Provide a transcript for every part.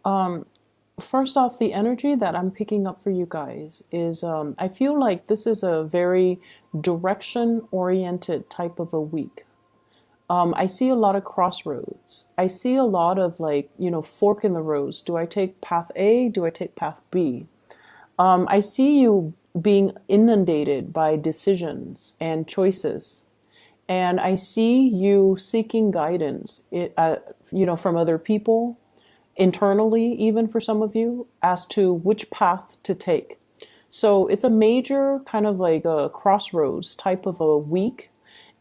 Um, First off, the energy that I'm picking up for you guys is I feel like this is a very direction oriented type of a week. I see a lot of crossroads. I see a lot of like, fork in the roads. Do I take path A? Do I take path B? I see you being inundated by decisions and choices. And I see you seeking guidance, from other people, internally, even for some of you, as to which path to take. So it's a major kind of like a crossroads type of a week.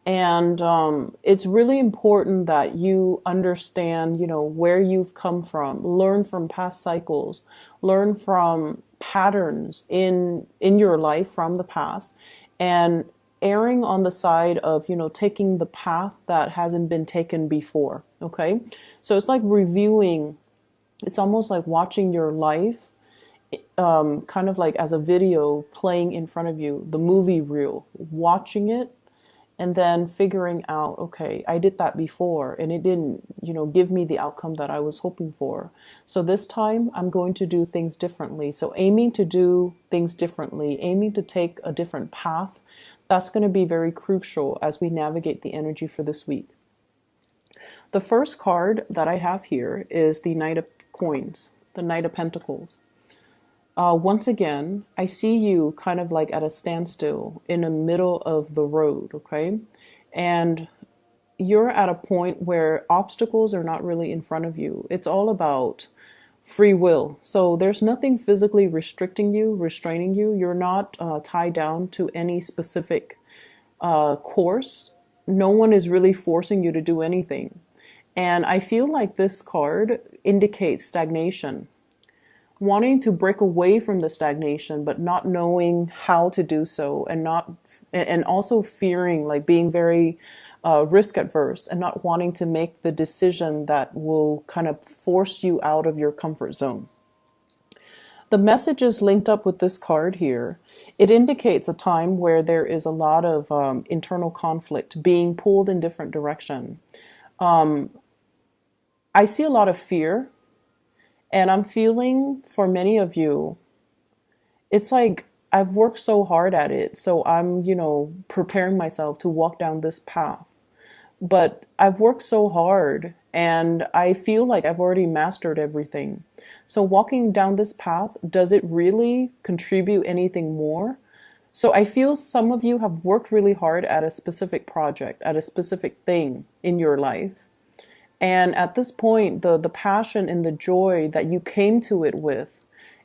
And it's really important that you understand, where you've come from, learn from past cycles, learn from patterns in your life from the past, and erring on the side of, taking the path that hasn't been taken before. Okay, so it's like reviewing. It's almost like watching your life, kind of like as a video playing in front of you, the movie reel, watching it and then figuring out, okay, I did that before and it didn't, give me the outcome that I was hoping for. So this time I'm going to do things differently. So aiming to do things differently, aiming to take a different path, that's going to be very crucial as we navigate the energy for this week. The first card that I have here is the Knight of Coins, the Knight of Pentacles. Once again, I see you kind of like at a standstill in the middle of the road, okay? And you're at a point where obstacles are not really in front of you. It's all about free will. So there's nothing physically restricting you, restraining you. You're not tied down to any specific course. No one is really forcing you to do anything. And I feel like this card indicates stagnation, wanting to break away from the stagnation, but not knowing how to do so, and also fearing, like being very risk adverse and not wanting to make the decision that will kind of force you out of your comfort zone. The message is linked up with this card here. It indicates a time where there is a lot of internal conflict, being pulled in different direction. I see a lot of fear, and I'm feeling for many of you, it's like I've worked so hard at it. So I'm, preparing myself to walk down this path. But I've worked so hard and I feel like I've already mastered everything. So walking down this path, does it really contribute anything more? So I feel some of you have worked really hard at a specific project, at a specific thing in your life. And at this point, the passion and the joy that you came to it with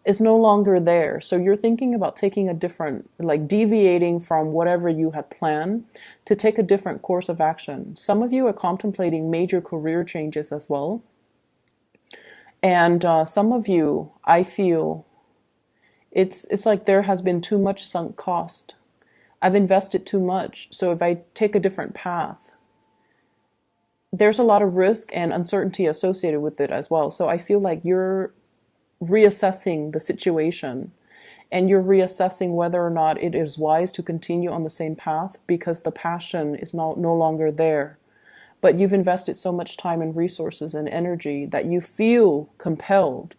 is no longer there. So you're thinking about taking a different, like deviating from whatever you had planned to take a different course of action. Some of you are contemplating major career changes as well. And some of you, I feel, it's like there has been too much sunk cost. I've invested too much. So if I take a different path, there's a lot of risk and uncertainty associated with it as well. So I feel like you're reassessing the situation and you're reassessing whether or not it is wise to continue on the same path because the passion is no longer there. But you've invested so much time and resources and energy that you feel compelled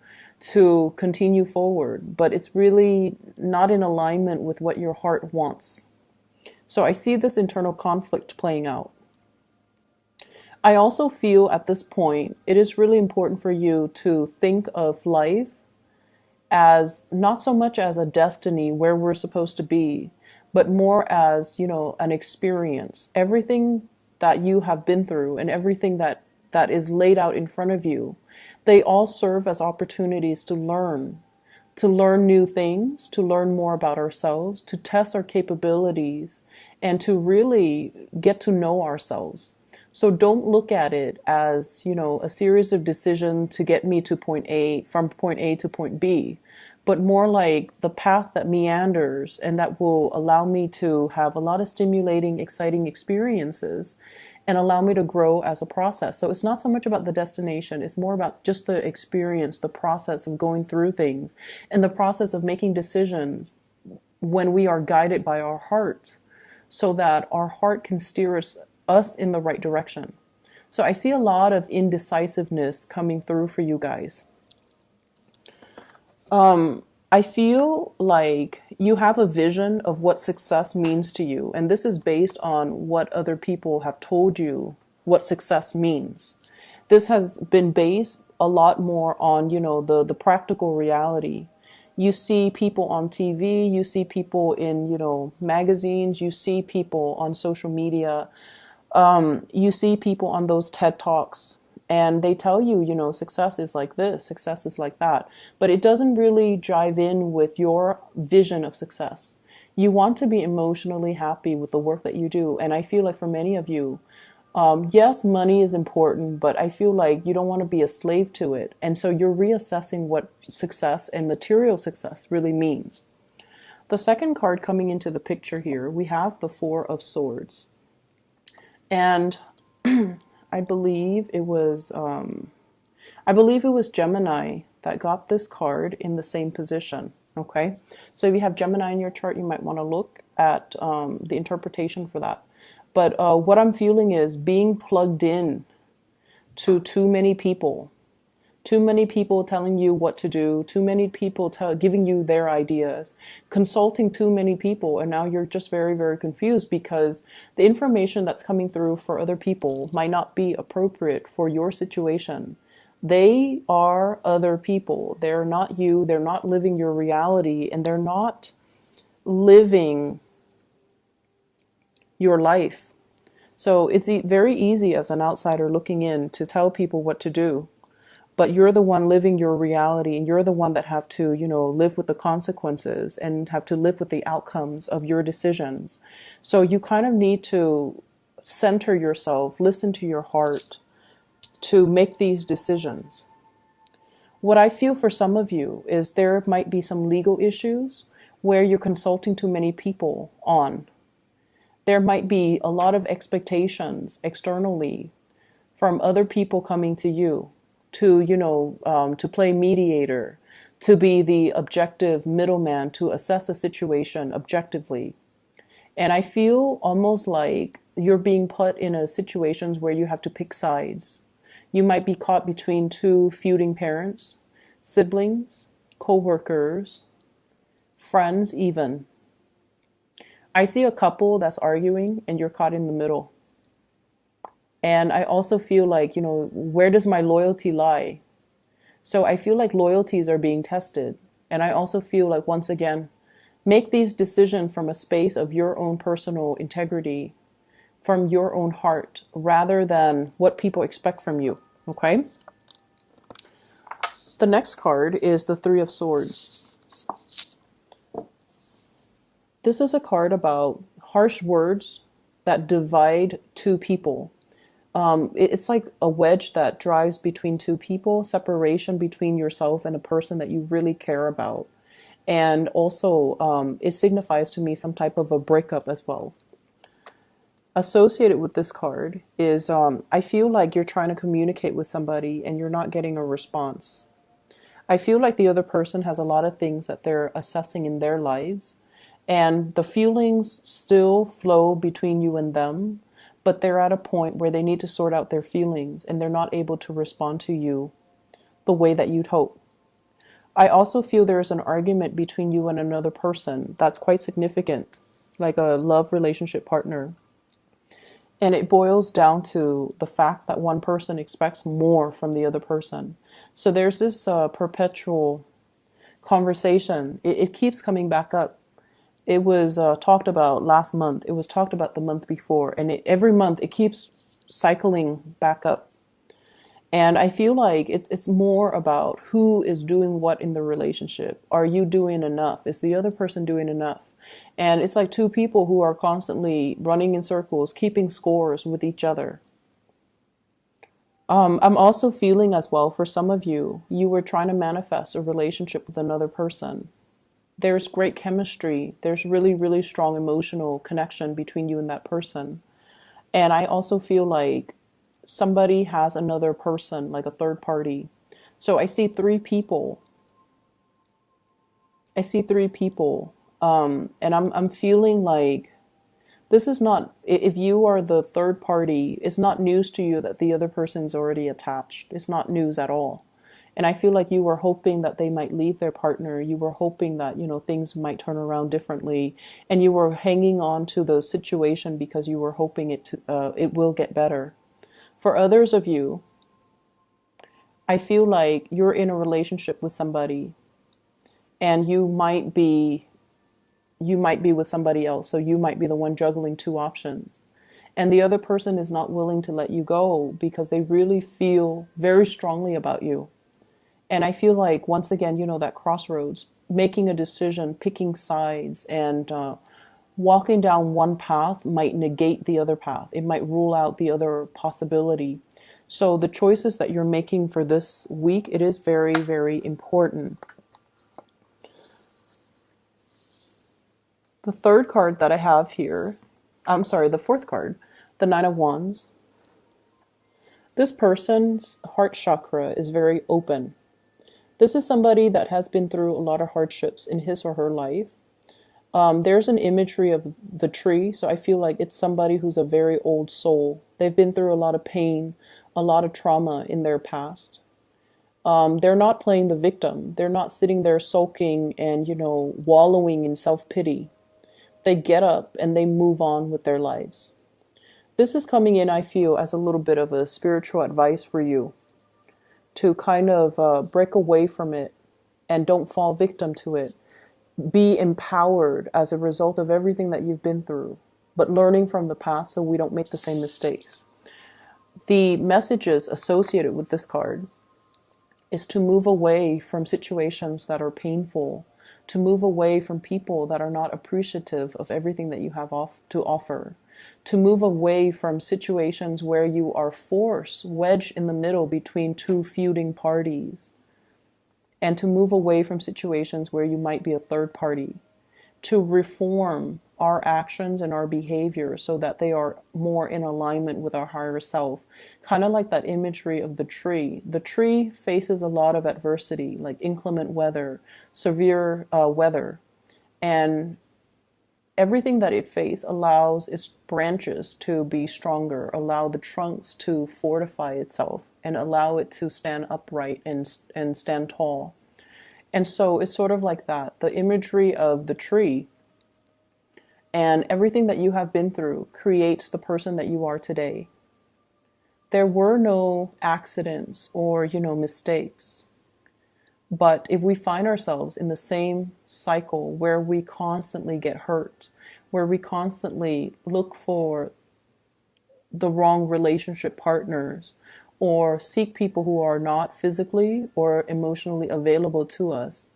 to continue forward, but it's really not in alignment with what your heart wants. So I see this internal conflict playing out. I also feel at this point, it is really important for you to think of life as not so much as a destiny where we're supposed to be, but more as, an experience. Everything that you have been through and everything that is laid out in front of you, they all serve as opportunities to learn new things, to learn more about ourselves, to test our capabilities, and to really get to know ourselves. So don't look at it as, a series of decisions to get me to from point A to point B, but more like the path that meanders and that will allow me to have a lot of stimulating, exciting experiences and allow me to grow as a process. So it's not so much about the destination. It's more about just the experience, the process of going through things and the process of making decisions when we are guided by our heart so that our heart can steer us in the right direction. So I see a lot of indecisiveness coming through for you guys. I feel like you have a vision of what success means to you, and this is based on what other people have told you what success means. This has been based a lot more on, the practical reality. You see people on TV, you see people in, magazines, you see people on social media, you see people on those TED Talks, and they tell you, success is like this, success is like that. But it doesn't really jive in with your vision of success. You want to be emotionally happy with the work that you do. And I feel like for many of you, yes, money is important, but I feel like you don't want to be a slave to it. And so you're reassessing what success and material success really means. The second card coming into the picture here, we have the Four of Swords. And I believe it was Gemini that got this card in the same position. Okay, so if you have Gemini in your chart, you might want to look at the interpretation for that. But what I'm feeling is being plugged in to too many people telling you what to do, too many people giving you their ideas, consulting too many people, and now you're just very, very confused because the information that's coming through for other people might not be appropriate for your situation. They are other people. They're not you. They're not living your reality, and they're not living your life. So it's very easy as an outsider looking in to tell people what to do. But you're the one living your reality, and you're the one that have to, live with the consequences and have to live with the outcomes of your decisions. So you kind of need to center yourself, listen to your heart to make these decisions. What I feel for some of you is there might be some legal issues where you're consulting too many people on. There might be a lot of expectations externally from other people coming to you to, to play mediator, to be the objective middleman, to assess a situation objectively. And I feel almost like you're being put in a situations where you have to pick sides. You might be caught between two feuding parents, siblings, co-workers, friends even. I see a couple that's arguing and you're caught in the middle. And I also feel like, where does my loyalty lie? So I feel like loyalties are being tested. And I also feel like, once again, make these decisions from a space of your own personal integrity, from your own heart, rather than what people expect from you. Okay? The next card is the Three of Swords. This is a card about harsh words that divide two people. It's like a wedge that drives between two people, separation between yourself and a person that you really care about. And also, it signifies to me some type of a breakup as well. Associated with this card is I feel like you're trying to communicate with somebody and you're not getting a response. I feel like the other person has a lot of things that they're assessing in their lives, and the feelings still flow between you and them, but they're at a point where they need to sort out their feelings and they're not able to respond to you the way that you'd hope. I also feel there is an argument between you and another person that's quite significant, like a love relationship partner. And it boils down to the fact that one person expects more from the other person. So there's this perpetual conversation. It keeps coming back up. It was talked about last month. It was talked about the month before. And every month it keeps cycling back up. And I feel like it's more about who is doing what in the relationship. Are you doing enough? Is the other person doing enough? And it's like two people who are constantly running in circles, keeping scores with each other. I'm also feeling as well, for some of you, you were trying to manifest a relationship with another person. There's great chemistry. There's really, really strong emotional connection between you and that person. And I also feel like somebody has another person, like a third party. So I see three people. And I'm feeling like this is not, if you are the third party, it's not news to you that the other person's already attached. It's not news at all. And I feel like you were hoping that they might leave their partner. You were hoping that, things might turn around differently. And you were hanging on to the situation because you were hoping it will get better. For others of you, I feel like you're in a relationship with somebody and you might be with somebody else. So you might be the one juggling two options. And the other person is not willing to let you go because they really feel very strongly about you. And I feel like, once again, that crossroads, making a decision, picking sides, and walking down one path might negate the other path. It might rule out the other possibility. So the choices that you're making for this week, it is very, very important. The third card that I have here, the fourth card, the Nine of Wands. This person's heart chakra is very open. This is somebody that has been through a lot of hardships in his or her life. There's an imagery of the tree, so I feel like it's somebody who's a very old soul. They've been through a lot of pain, a lot of trauma in their past. They're not playing the victim. They're not sitting there sulking and, wallowing in self-pity. They get up and they move on with their lives. This is coming in, I feel, as a little bit of a spiritual advice for you to kind of break away from it and don't fall victim to it. Be empowered as a result of everything that you've been through, but learning from the past so we don't make the same mistakes. The messages associated with this card is to move away from situations that are painful, to move away from people that are not appreciative of everything that you have to offer, to move away from situations where you are wedged in the middle between two feuding parties, and to move away from situations where you might be a third party, to reform our actions and our behavior so that they are more in alignment with our higher self. Kind of like that imagery of the tree. The tree faces a lot of adversity, like inclement weather, severe weather, and everything that it faces allows its branches to be stronger, allow the trunks to fortify itself, and allow it to stand upright and stand tall. And so it's sort of like that. The imagery of the tree and everything that you have been through creates the person that you are today. There were no accidents or, mistakes. But if we find ourselves in the same cycle where we constantly get hurt, where we constantly look for the wrong relationship partners, or seek people who are not physically or emotionally available to us,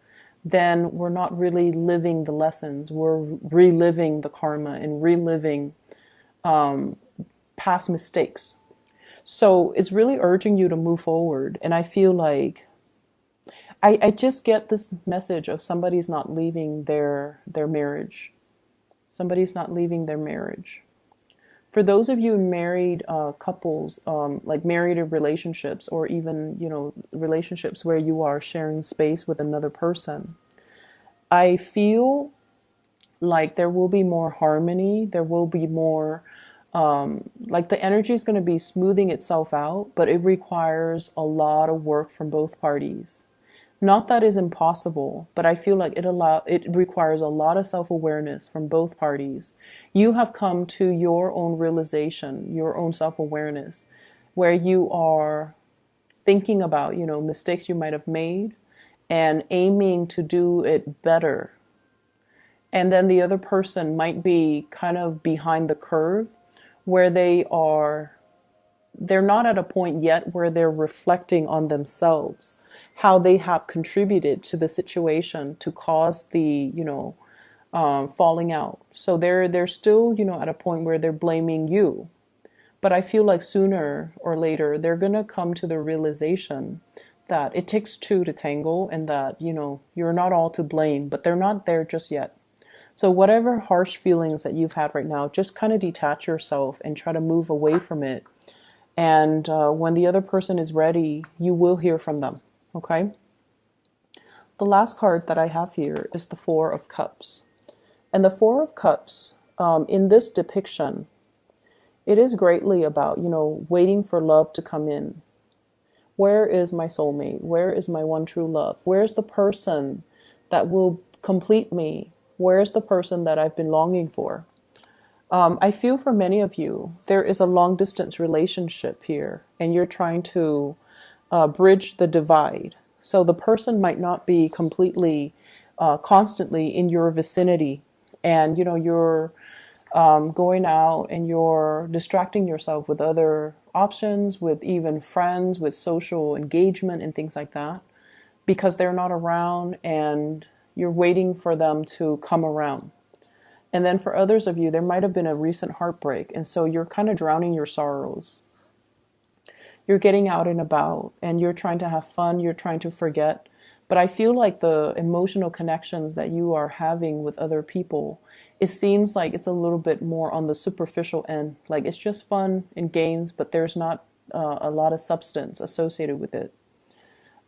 then we're not really living the lessons. We're reliving the karma and reliving past mistakes. So it's really urging you to move forward. And I feel like I just get this message of somebody's not leaving their marriage. Somebody's not leaving their marriage. For those of you married couples, like married relationships, or even, relationships where you are sharing space with another person, I feel like there will be more harmony. There will be more, like the energy is going to be smoothing itself out, but it requires a lot of work from both parties. Not that is impossible, but I feel like it requires a lot of self-awareness from both parties. You have come to your own realization, your own self-awareness, where you are thinking about, mistakes you might have made and aiming to do it better. And then the other person might be kind of behind the curve where they're not at a point yet where they're reflecting on themselves, how they have contributed to the situation to cause the, falling out. So they're still, at a point where they're blaming you. But I feel like sooner or later, they're going to come to the realization that it takes two to tango, and that, you're not all to blame, but they're not there just yet. So whatever harsh feelings that you've had right now, just kind of detach yourself and try to move away from it. And when the other person is ready, you will hear from them. Okay? The last card that I have here is the Four of Cups. And the Four of Cups, in this depiction, it is greatly about, waiting for love to come in. Where is my soulmate? Where is my one true love? Where's the person that will complete me? Where's the person that I've been longing for? I feel for many of you, there is a long distance relationship here, and you're trying to bridge the divide. So the person might not be completely, constantly in your vicinity, and you're going out and you're distracting yourself with other options, with even friends, with social engagement and things like that, because they're not around and you're waiting for them to come around. And then for others of you, there might have been a recent heartbreak, and so you're kind of drowning your sorrows. You're getting out and about and you're trying to have fun, you're trying to forget. But I feel like the emotional connections that you are having with other people, it seems like it's a little bit more on the superficial end. Like it's just fun and games, but there's not a lot of substance associated with it.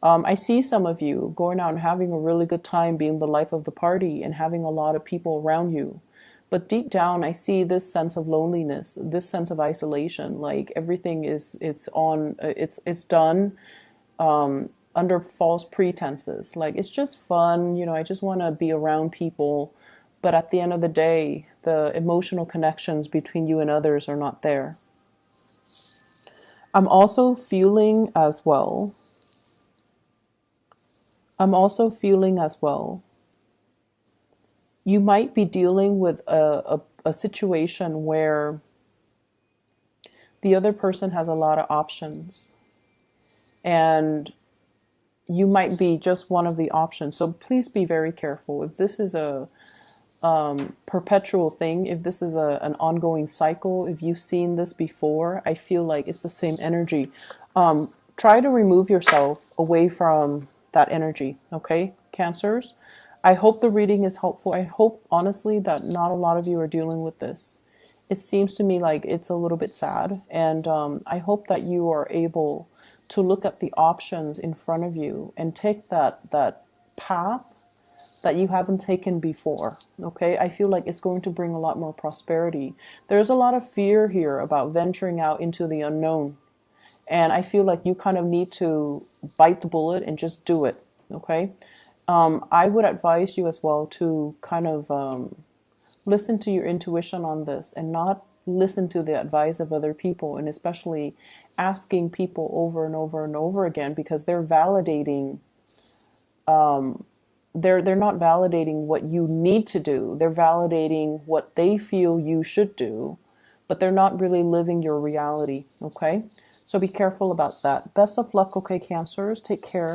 I see some of you going out and having a really good time, being the life of the party and having a lot of people around you. But deep down, I see this sense of loneliness, this sense of isolation. Like everything it's done under false pretenses. Like it's just fun, I just want to be around people. But at the end of the day, the emotional connections between you and others are not there. I'm also feeling as well. I'm also feeling as well. You might be dealing with a situation where the other person has a lot of options and you might be just one of the options. So please be very careful. If this is a perpetual thing, if this is an ongoing cycle, if you've seen this before, I feel like it's the same energy. Try to remove yourself away from that energy, okay, Cancers? I hope the reading is helpful. I hope, honestly, that not a lot of you are dealing with this. It seems to me like it's a little bit sad, and I hope that you are able to look at the options in front of you and take that path that you haven't taken before. Okay, I feel like it's going to bring a lot more prosperity. There's a lot of fear here about venturing out into the unknown, and I feel like you kind of need to bite the bullet and just do it. Okay, I would advise you as well to kind of listen to your intuition on this and not listen to the advice of other people, and especially asking people over and over and over again, because they're validating they're not validating what you need to do. They're validating what they feel you should do, but they're not really living your reality. Okay, so be careful about that. Best of luck. Okay, Cancers, take care.